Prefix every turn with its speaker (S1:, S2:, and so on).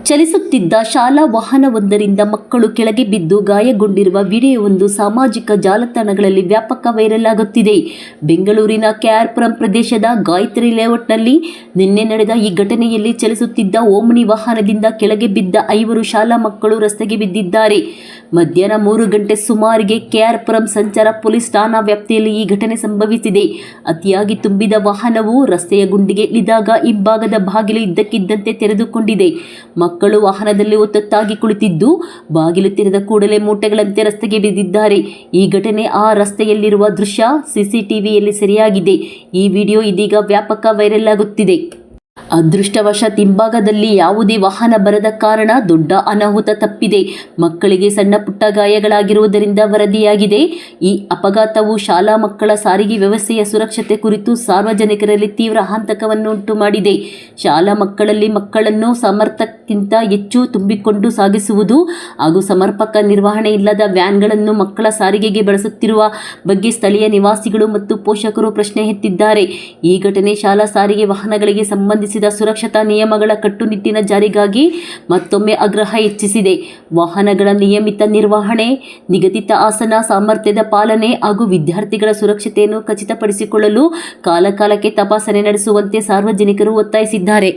S1: ಚಲಿಸುತ್ತಿದ್ದ ಶಾಲಾ ವಾಹನವೊಂದರಿಂದ ಮಕ್ಕಳು ಕೆಳಗೆ ಬಿದ್ದು ಗಾಯಗೊಂಡಿರುವ ವಿಡಿಯೋವೊಂದು ಸಾಮಾಜಿಕ ಜಾಲತಾಣಗಳಲ್ಲಿ ವ್ಯಾಪಕ ವೈರಲ್ ಆಗುತ್ತಿದೆ. ಬೆಂಗಳೂರಿನ ಕೆಆರ್ಪುರಂ ಪ್ರದೇಶದ ಗಾಯತ್ರಿ ಲೇಔಟ್ನಲ್ಲಿ ನಿನ್ನೆ ನಡೆದ ಈ ಘಟನೆಯಲ್ಲಿ ಚಲಿಸುತ್ತಿದ್ದ ಓಮ್ನಿ ವಾಹನದಿಂದ ಕೆಳಗೆ ಬಿದ್ದ 5 ಶಾಲಾ ಮಕ್ಕಳು ರಸ್ತೆಗೆ ಬಿದ್ದಿದ್ದಾರೆ. ಮಧ್ಯಾಹ್ನ 3 ಗಂಟೆ ಸುಮಾರಿಗೆ ಕೆಆರ್ಪುರಂ ಸಂಚಾರ ಪೊಲೀಸ್ ಠಾಣಾ ವ್ಯಾಪ್ತಿಯಲ್ಲಿ ಈ ಘಟನೆ ಸಂಭವಿಸಿದೆ. ಅತಿಯಾಗಿ ತುಂಬಿದ ವಾಹನವು ರಸ್ತೆಯ ಗುಂಡಿಗೆ ಇಳಿದಾಗ ಹಿಂಭಾಗದ ಬಾಗಿಲು ಇದ್ದಕ್ಕಿದ್ದಂತೆ ತೆರೆದುಕೊಂಡಿದೆ. ಮಕ್ಕಳು ವಾಹನದಲ್ಲಿ ಒತ್ತೊತ್ತಾಗಿ ಕುಳಿತಿದ್ದು ಬಾಗಿಲು ತೆರೆದ ಕೂಡಲೇ ಮೂಟೆಗಳಂತೆ ರಸ್ತೆಗೆ ಬಿದ್ದಿದ್ದಾರೆ. ಈ ಘಟನೆ ಆ ರಸ್ತೆಯಲ್ಲಿರುವ ದೃಶ್ಯ ಸಿಸಿಟಿವಿಯಲ್ಲಿ ಸೆರೆಯಾಗಿದೆ. ಈ ವಿಡಿಯೋ ಇದೀಗ ವ್ಯಾಪಕ ವೈರಲ್ ಆಗುತ್ತಿದೆ. ಅದೃಷ್ಟವಶಾತ್ ಹಿಂಭಾಗದಲ್ಲಿ ಯಾವುದೇ ವಾಹನ ಬರದ ಕಾರಣ ದೊಡ್ಡ ಅನಾಹುತ ತಪ್ಪಿದೆ. ಮಕ್ಕಳಿಗೆ ಸಣ್ಣ ಪುಟ್ಟ ಗಾಯಗಳಾಗಿರುವುದರಿಂದ ವರದಿಯಾಗಿದೆ. ಈ ಅಪಘಾತವು ಶಾಲಾ ಮಕ್ಕಳ ಸಾರಿಗೆ ವ್ಯವಸ್ಥೆಯ ಸುರಕ್ಷತೆ ಕುರಿತು ಸಾರ್ವಜನಿಕರಲ್ಲಿ ತೀವ್ರ ಆತಂಕವನ್ನುಂಟು ಮಾಡಿದೆ. ಶಾಲಾ ಮಕ್ಕಳನ್ನು ಸಾಮರ್ಥ್ಯಕ್ಕಿಂತ ಹೆಚ್ಚು ತುಂಬಿಕೊಂಡು ಸಾಗಿಸುವುದು ಹಾಗೂ ಸಮರ್ಪಕ ನಿರ್ವಹಣೆ ಇಲ್ಲದ ವ್ಯಾನ್ಗಳನ್ನು ಮಕ್ಕಳ ಸಾರಿಗೆಗೆ ಬಳಸುತ್ತಿರುವ ಬಗ್ಗೆ ಸ್ಥಳೀಯ ನಿವಾಸಿಗಳು ಮತ್ತು ಪೋಷಕರು ಪ್ರಶ್ನೆ ಎತ್ತಿದ್ದಾರೆ. ಈ ಘಟನೆ ಶಾಲಾ ಸಾರಿಗೆ ವಾಹನಗಳಿಗೆ ಸಂಬಂಧಿಸಿದ ಸುರಕ್ಷತಾ ನಿಯಮಗಳ ಕಟ್ಟುನಿಟ್ಟಿನ ಜಾರಿಗಾಗಿ ಮತ್ತೊಮ್ಮೆ ಆಗ್ರಹ ಹೆಚ್ಚಿಸಿದೆ. ವಾಹನಗಳ ನಿಯಮಿತ ನಿರ್ವಹಣೆ, ನಿಗದಿತ ಆಸನ ಸಾಮರ್ಥ್ಯದ ಪಾಲನೆ ಹಾಗೂ ವಿದ್ಯಾರ್ಥಿಗಳ ಸುರಕ್ಷತೆಯನ್ನು ಖಚಿತಪಡಿಸಿಕೊಳ್ಳಲು ಕಾಲಕಾಲಕ್ಕೆ ತಪಾಸಣೆ ನಡೆಸುವಂತೆ ಸಾರ್ವಜನಿಕರು ಒತ್ತಾಯಿಸಿದ್ದಾರೆ.